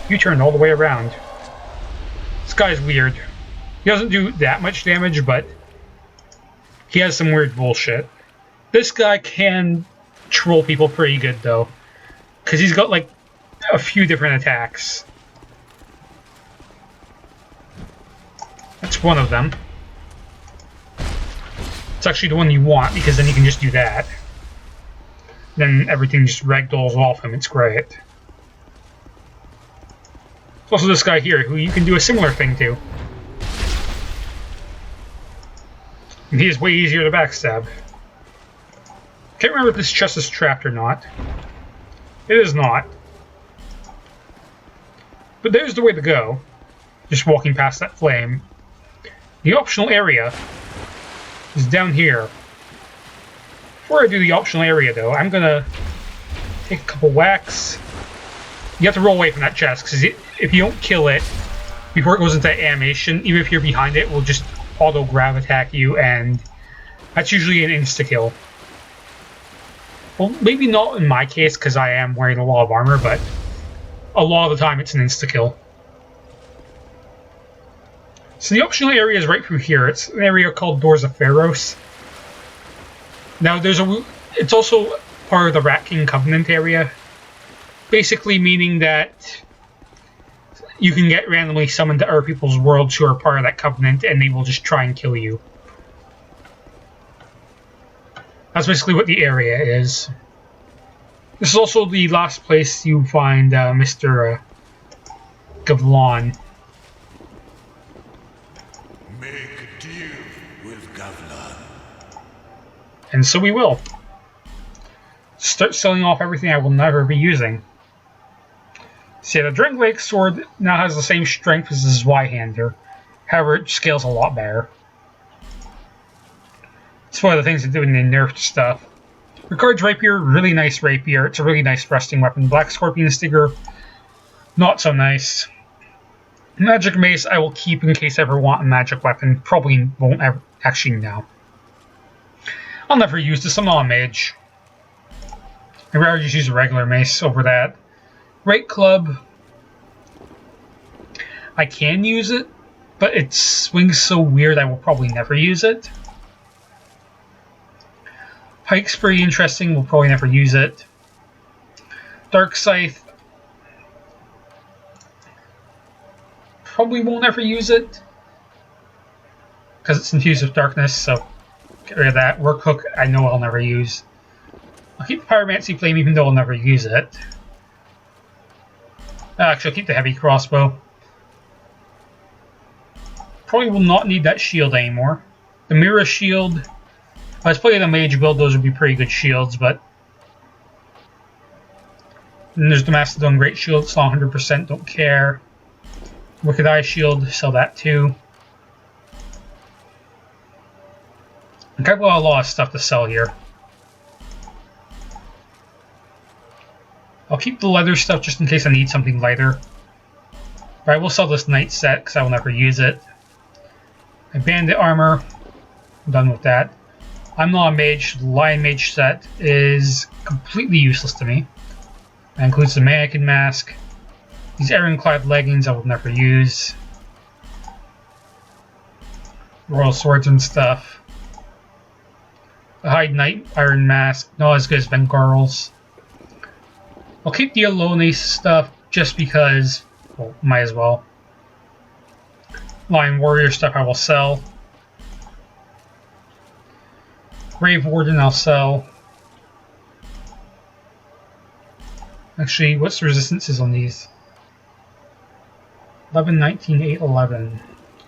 U-turn all the way around. This guy's weird. He doesn't do that much damage, but he has some weird bullshit. This guy can troll people pretty good, though, because he's got, like, a few different attacks. That's one of them. It's actually the one you want, because then you can just do that. Then everything just ragdolls off him. It's great. There's also this guy here, who you can do a similar thing to. And he is way easier to backstab. Can't remember if this chest is trapped or not. It is not. But there's the way to go. Just walking past that flame. The optional area is down here. Before I do the optional area, though, I'm gonna take a couple whacks. You have to roll away from that chest, because if you don't kill it before it goes into that animation, even if you're behind it, it will just auto-grab attack you, and that's usually an insta-kill. Well, maybe not in my case, because I am wearing a lot of armor, but a lot of the time it's an insta-kill. So the optional area is right through here. It's an area called Doors of Pharros. Now, it's also part of the Rat King Covenant area. Basically meaning that you can get randomly summoned to other people's worlds who are part of that covenant, and they will just try and kill you. That's basically what the area is. This is also the last place you find Mr. Gavlon. Make a deal with Gavlon. And so we will. Start selling off everything I will never be using. See, the TriGunXSword now has the same strength as his Y-hander. However, it scales a lot better. It's one of the things they do when they nerfed stuff. Ricard's Rapier, really nice rapier. It's a really nice resting weapon. Black Scorpion Stinger, not so nice. Magic Mace I will keep in case I ever want a magic weapon. Probably won't ever actually now. I'll never use this. I'm not a mage. I'd rather just use a regular mace over that. Right Club, I can use it, but it swings so weird I will probably never use it. Pike's pretty interesting, we'll probably never use it. Dark Scythe, probably won't ever use it, because it's infused with darkness, so get rid of that. Work Hook, I know I'll never use. I'll keep the Pyromancy Flame even though I'll never use it. Actually, I'll keep the Heavy Crossbow. Probably will not need that shield anymore. The Mirror Shield, if I was playing a mage build, those would be pretty good shields, but... And there's the Mastodon Great Shield, it's not 100%, don't care. Wicked Eye Shield, sell that too. I've got a lot of stuff to sell here. I'll keep the leather stuff just in case I need something lighter. But I will sell this knight set because I will never use it. My bandit armor, I'm done with that. I'm not a mage. The Lion Mage set is completely useless to me. That includes the mannequin mask. These ironclad leggings I will never use. Royal swords and stuff. The Hide Knight Iron Mask, not as good as Bengarl's. I'll keep the Alone stuff just because, well, might as well. Lion Warrior stuff I will sell. Grave Warden I'll sell. Actually, what's the resistances on these? 11, 19, 8, 11.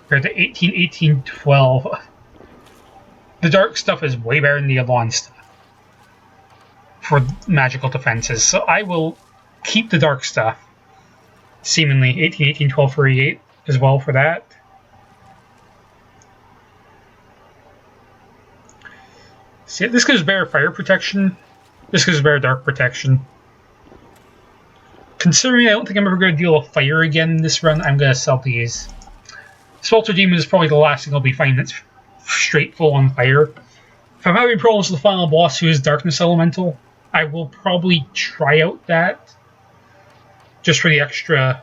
Compared to 18, 18, 12. The dark stuff is way better than the Alon stuff for magical defenses, so I will keep the dark stuff. Seemingly 18, 18, 12, 38 as well for that. See, this gives better fire protection. This gives better dark protection. Considering I don't think I'm ever going to deal with fire again in this run, I'm going to sell these. Swelter Demon is probably the last thing I'll be fighting that's straight full on fire. If I'm having problems with the final boss who is Darkness Elemental, I will probably try out that just for the extra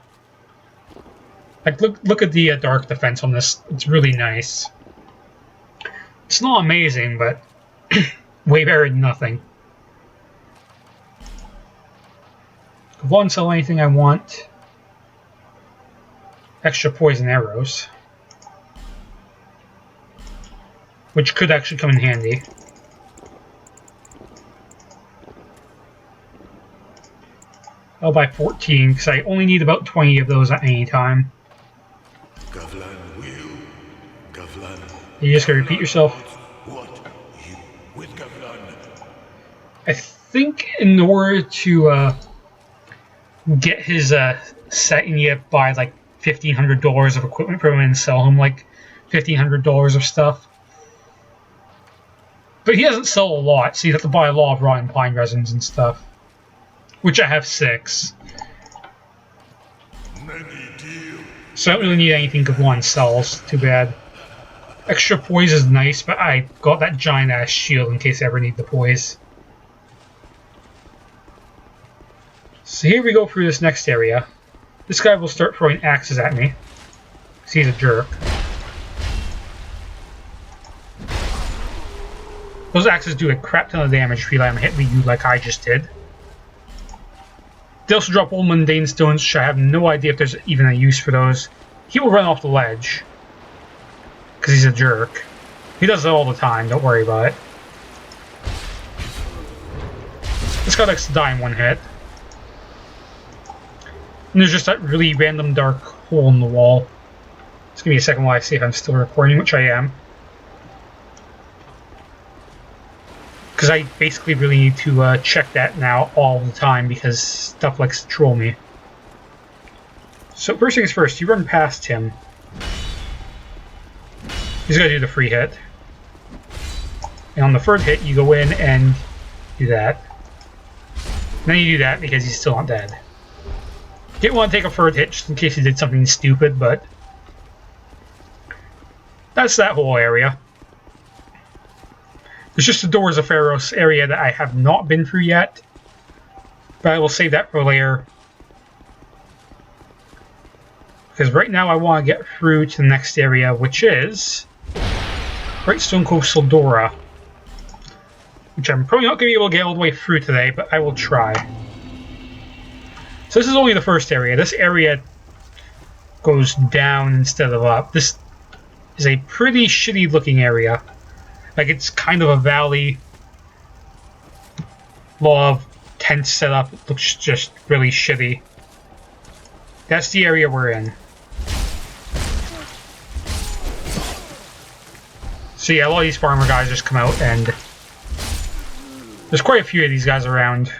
Like, look at the dark defense on this. It's really nice. It's not amazing, but way better than nothing. Go on, sell anything I want. Extra poison arrows, which could actually come in handy. I'll buy 14 because I only need about 20 of those at any time. You just gotta repeat yourself. I think in order to get his set, you need to buy like $1,500 of equipment from him and sell him like $1,500 of stuff. But he doesn't sell a lot, so you have to buy a lot of rotten pine resins and stuff. Which I have 6. So I don't really need anything Gavlan sells. Too bad. Extra poise is nice, but I got that giant ass shield in case I ever need the poise. So here we go through this next area. This guy will start throwing axes at me, because he's a jerk. Those axes do a crap ton of damage if you let them hit you like I just did. They also drop old mundane stones, which I have no idea if there's even a use for those. He will run off the ledge, because he's a jerk. He does it all the time, don't worry about it. This guy likes to die in one hit. And there's just that really random dark hole in the wall. Just give me a second while I see if I'm still recording, which I am. Because I basically really need to check that now all the time because stuff likes to troll me. So first things first, you run past him. He's going to do the free hit. And on the third hit, you go in and do that. And then you do that because he's still not dead. Didn't want to take a third hit just in case he did something stupid, but that's that whole area. There's just the Doors of Pharros area that I have not been through yet, but I will save that for later. Because right now I want to get through to the next area, which is Brightstone Cove Tseldora, which I'm probably not going to be able to get all the way through today, but I will try. So this is only the first area. This area goes down instead of up. This is a pretty shitty looking area. Like, it's kind of a valley. A lot of tents set up. It looks just really shitty. That's the area we're in. So yeah, a lot of these farmer guys just come out, and there's quite a few of these guys around.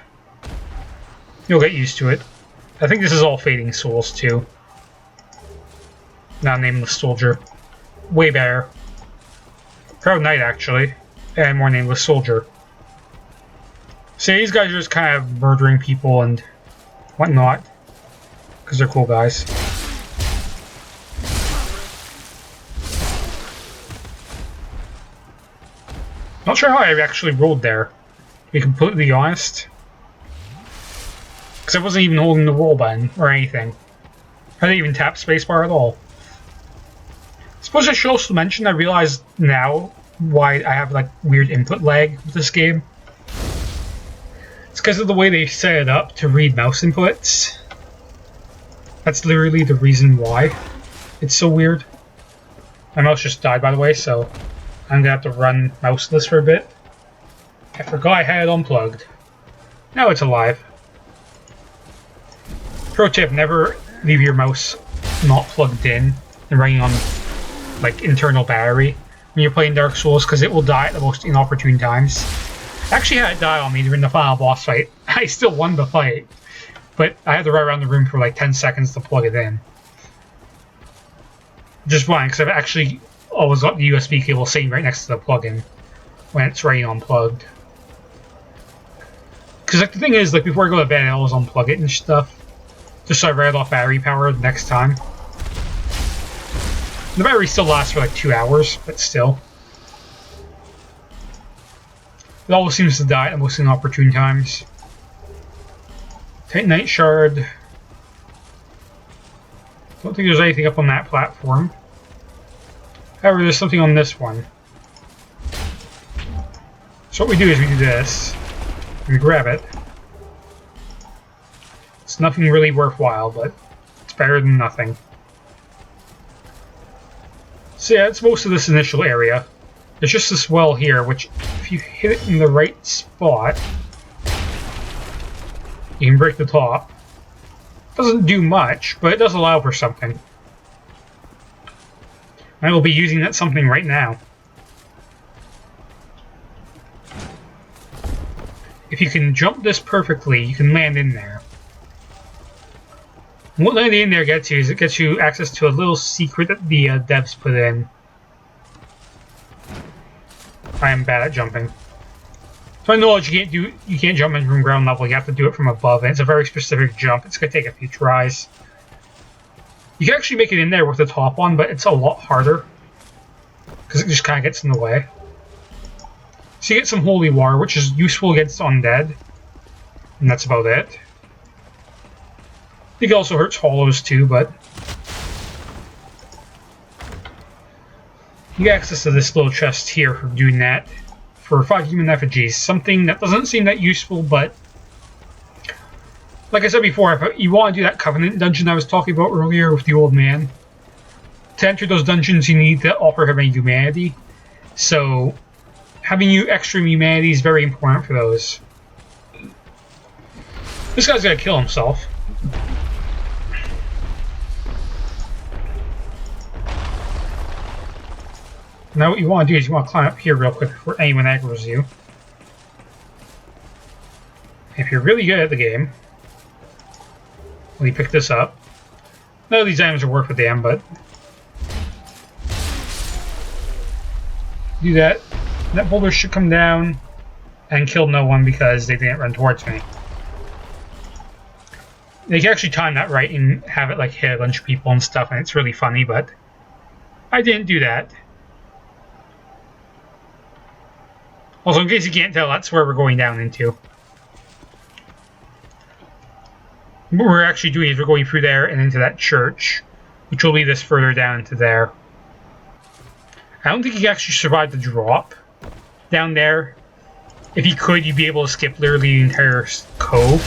You'll get used to it. I think this is all Fading Souls, too. Now Nameless Soldier. Way better. Proud Knight, actually. And more Nameless Soldier. So these guys are just kind of murdering people and whatnot. Because they're cool guys. Not sure how I actually rolled there, to be completely honest. Because I wasn't even holding the roll button or anything. I didn't even tap spacebar at all. I suppose I should also mention, I realize now why I have like weird input lag with this game. It's because of the way they set it up to read mouse inputs. That's literally the reason why it's so weird. My mouse just died, by the way, so I'm gonna have to run mouseless for a bit. I forgot I had it unplugged. Now it's alive. Pro tip, never leave your mouse not plugged in and running on like internal battery when you're playing Dark Souls, because it will die at the most inopportune times. I actually had it die on me during the final boss fight. I still won the fight, but I had to run around the room for like 10 seconds to plug it in. Just fine, because I've actually always got the USB cable sitting right next to the plug-in when it's already unplugged. Because like the thing is, like before I go to bed, I always unplug it and stuff, just so I write off battery power the next time. The battery still lasts for like 2 hours, but still. It always seems to die at the most inopportune times. Titanite Shard. Don't think there's anything up on that platform. However, there's something on this one. So what we do is we do this. We grab it. It's nothing really worthwhile, but it's better than nothing. So yeah, it's most of this initial area. There's just this well here, which if you hit it in the right spot, you can break the top. Doesn't do much, but it does allow for something. I will be using that something right now. If you can jump this perfectly, you can land in there. And what landing in there gets you is it gets you access to a little secret that the devs put in. I am bad at jumping. To my knowledge, you can't jump in from ground level. You have to do it from above, and it's a very specific jump. It's gonna take a few tries. You can actually make it in there with the top on, but it's a lot harder because it just kind of gets in the way. So you get some holy water, which is useful against undead, and that's about it. I think it also hurts hollows too, but you get access to this little chest here for doing that. For 5 human effigies, something that doesn't seem that useful, but like I said before, if you want to do that Covenant dungeon I was talking about earlier with the old man, to enter those dungeons you need to offer him a humanity. So having you extra humanity is very important for those. This guy's gonna kill himself. Now what you want to do is you want to climb up here real quick before anyone aggroes you. If you're really good at the game, when you pick this up, none of these items are worth a damn, but do that. That boulder should come down and kill no one because they didn't run towards me. They can actually time that right and have it like hit a bunch of people and stuff, and it's really funny, but I didn't do that. Also, in case you can't tell, that's where we're going down into. What we're actually doing is we're going through there and into that church, which will lead us further down to there. I don't think you can actually survive the drop down there. If you could, you'd be able to skip literally the entire cove.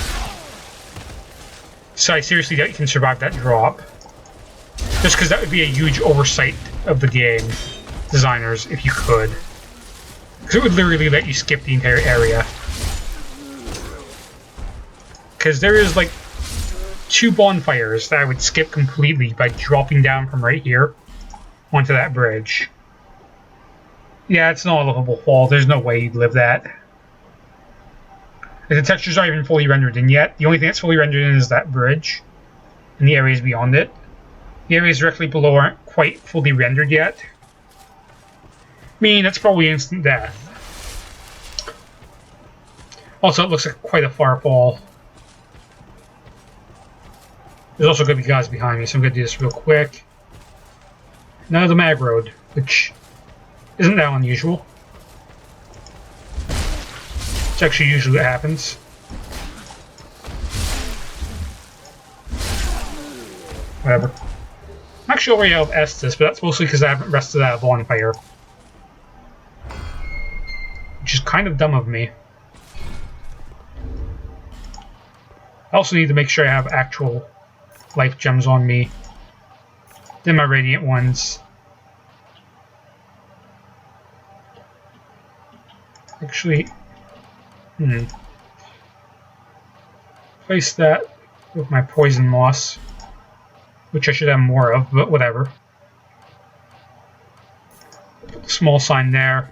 So I seriously doubt you can survive that drop. Just because that would be a huge oversight of the game designers if you could. Because it would literally let you skip the entire area. Because there is like 2 bonfires that I would skip completely by dropping down from right here onto that bridge. Yeah, it's not a livable fall. There's no way you'd live that. The textures aren't even fully rendered in yet. The only thing that's fully rendered in is that bridge and the areas beyond it. The areas directly below aren't quite fully rendered yet. I mean, that's probably instant death. Also, it looks like quite a far fall. There's also going to be guys behind me, so I'm going to do this real quick. Now the mag road, which isn't that unusual. It's actually usually what happens. Whatever. I'm actually already out of Estus, but that's mostly because I haven't rested at a bonfire. Which is kind of dumb of me. I also need to make sure I have actual life gems on me. Then my radiant ones. Actually, place that with my poison moss, which I should have more of, but whatever. Put the small sign there.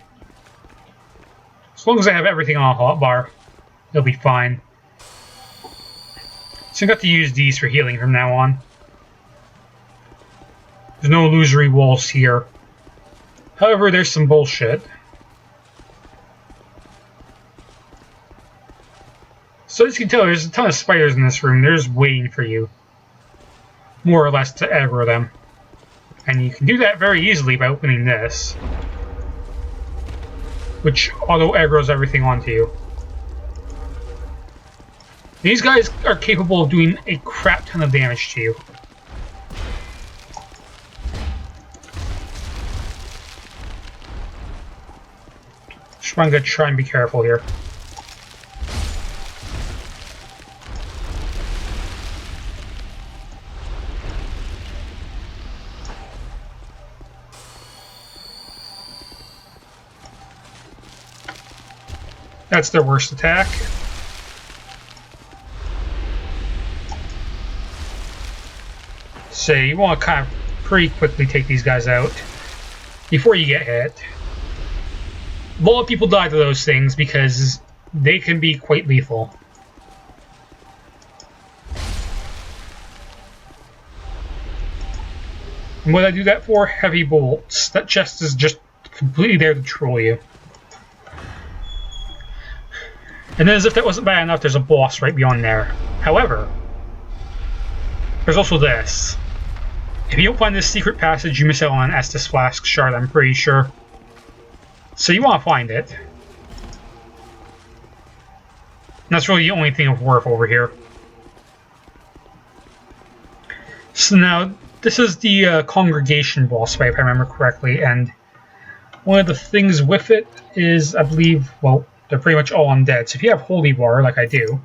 As long as I have everything on a hotbar, it'll be fine. So I got to use these for healing from now on. There's no illusory walls here. However, there's some bullshit. So as you can tell, there's a ton of spiders in this room. They're just waiting for you. More or less to aggro them. And you can do that very easily by opening this, which auto-aggroes everything onto you. These guys are capable of doing a crap ton of damage to you. So I'm going to try and be careful here. That's their worst attack. So you want to kind of pretty quickly take these guys out before you get hit. A lot of people die to those things because they can be quite lethal. And what I do that for? Heavy bolts. That chest is just completely there to troll you. And then, as if that wasn't bad enough, there's a boss right beyond there. However, there's also this. If you don't find this secret passage, you miss out on an Estus Flask shard, I'm pretty sure. So you want to find it. And that's really the only thing of worth over here. So now, this is the Congregation boss fight, if I remember correctly, and one of the things with it is, I believe, well, they're pretty much all undead. So if you have Holy Bar, like I do,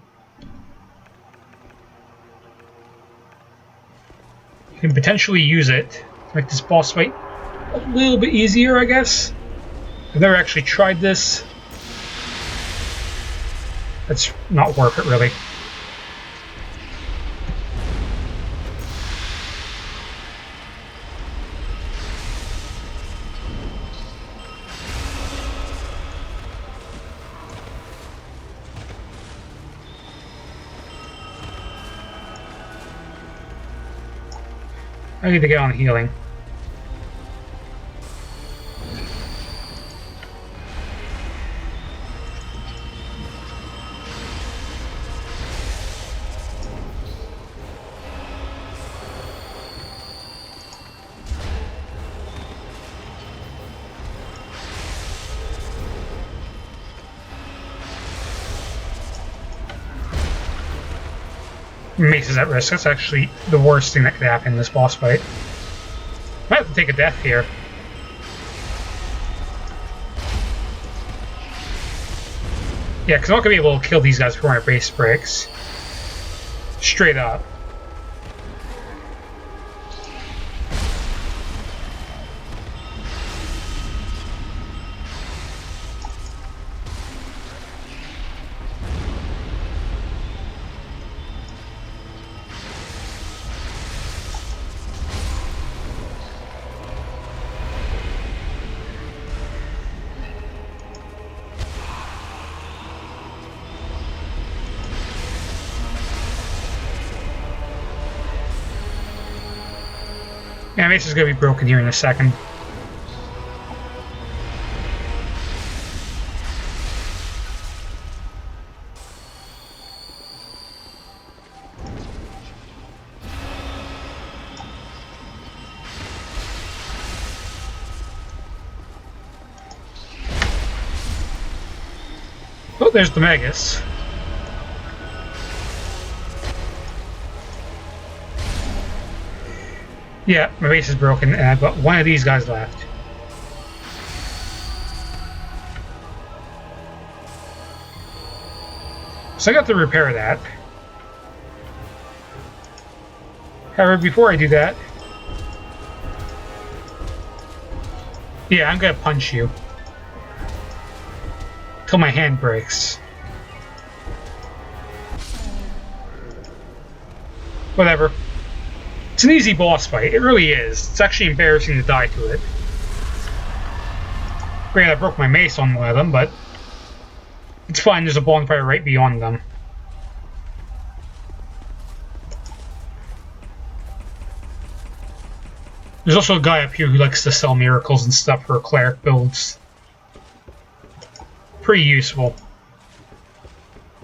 you can potentially use it to make this boss fight a little bit easier, I guess. I've never actually tried this. That's not worth it, really. I need to get on healing. Mace is at risk. That's actually the worst thing that could happen in this boss fight. Might have to take a death here. Yeah, because I'm not going to be able to kill these guys before my base breaks. Straight up. Yeah, Mace is going to be broken here in a second. Oh, there's the Magus. Yeah, my base is broken, and I've got one of these guys left. So I got to repair that. However, before I do that... Yeah, I'm gonna punch you. Till my hand breaks. Whatever. It's an easy boss fight, it really is. It's actually embarrassing to die to it. Granted, I broke my mace on one of them, but it's fine, there's a bonfire right beyond them. There's also a guy up here who likes to sell miracles and stuff for cleric builds. Pretty useful.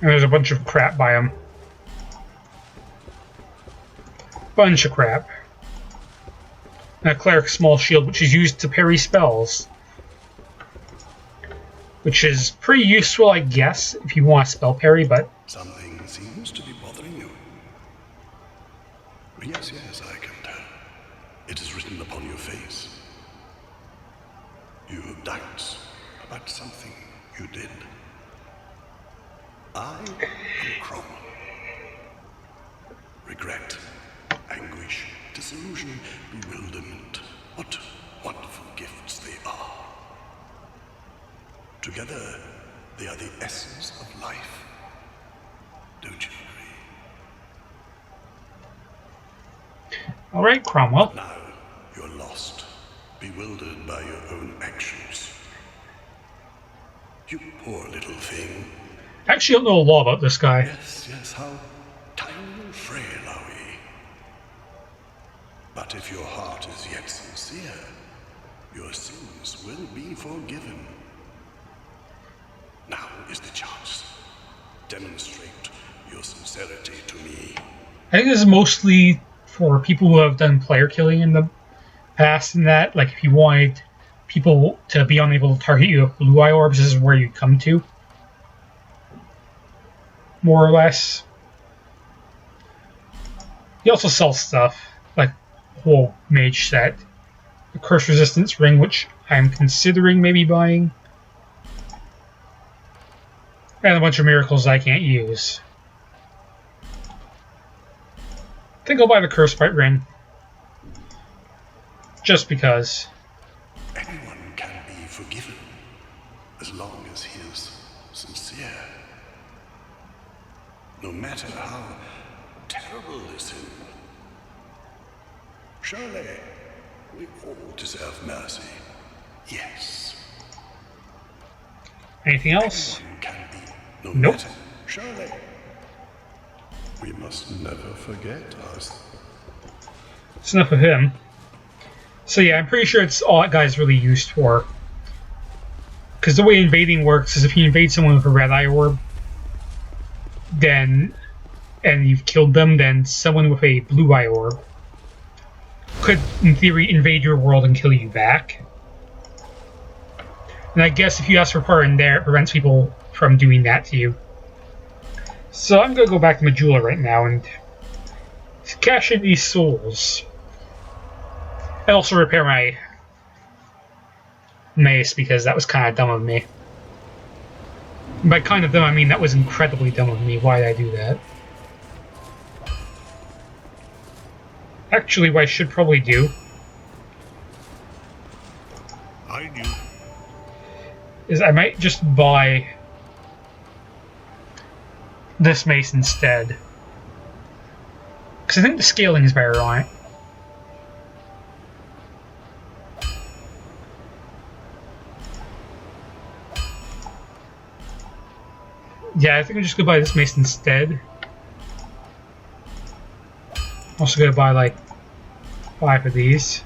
And there's a bunch of crap by him. Bunch of crap. And a cleric's small shield, which is used to parry spells. Which is pretty useful, I guess, if you want to spell parry, but... Something seems to be bothering you. Yes, yes, I can tell. It is written upon your face. You have doubts about something You did. I am Cromwell. Regret, anguish, disillusion, bewilderment. What wonderful gifts they are. Together, they are the essence of life. Don't you agree? All right, Cromwell. Now, you're lost, bewildered by your own actions. You poor little thing. I actually don't know a lot about this guy. Yes, how tiny and frail are we? But if your heart is yet sincere, your sins will be forgiven. Now is the chance. Demonstrate your sincerity to me. I think this is mostly for people who have done player killing in the past, and that, like, if you wanted people to be unable to target you with blue eye orbs, this is where you come to. More or less. He also sells stuff, like a whole mage set. The curse resistance ring, which I'm considering maybe buying. And a bunch of miracles I can't use. I think I'll buy the curse bite ring. Just because. Anyone can be forgiven, as long as he is sincere. No matter how terrible the sin. Surely, we all deserve mercy. Yes. Anything else? Anyone can be. No Nope. matter. Surely. We must never forget us. It's enough of him. So yeah, I'm pretty sure it's all that guy's really used for. Because the way invading works is if you invade someone with a red eye orb, then, and you've killed them, then someone with a blue eye orb could, in theory, invade your world and kill you back. And I guess if you ask for pardon there, it prevents people from doing that to you. So I'm going to go back to Majula right now and cash in these souls. And also repair my mace, because that was kind of dumb of me. And by kind of dumb, I mean that was incredibly dumb of me. Why did I do that? Actually, what I should probably do I knew. is I might just buy this mace instead. Because I think the scaling is better on it. Yeah, I think I'm just gonna buy this mace instead. Also gonna buy like 5 of these.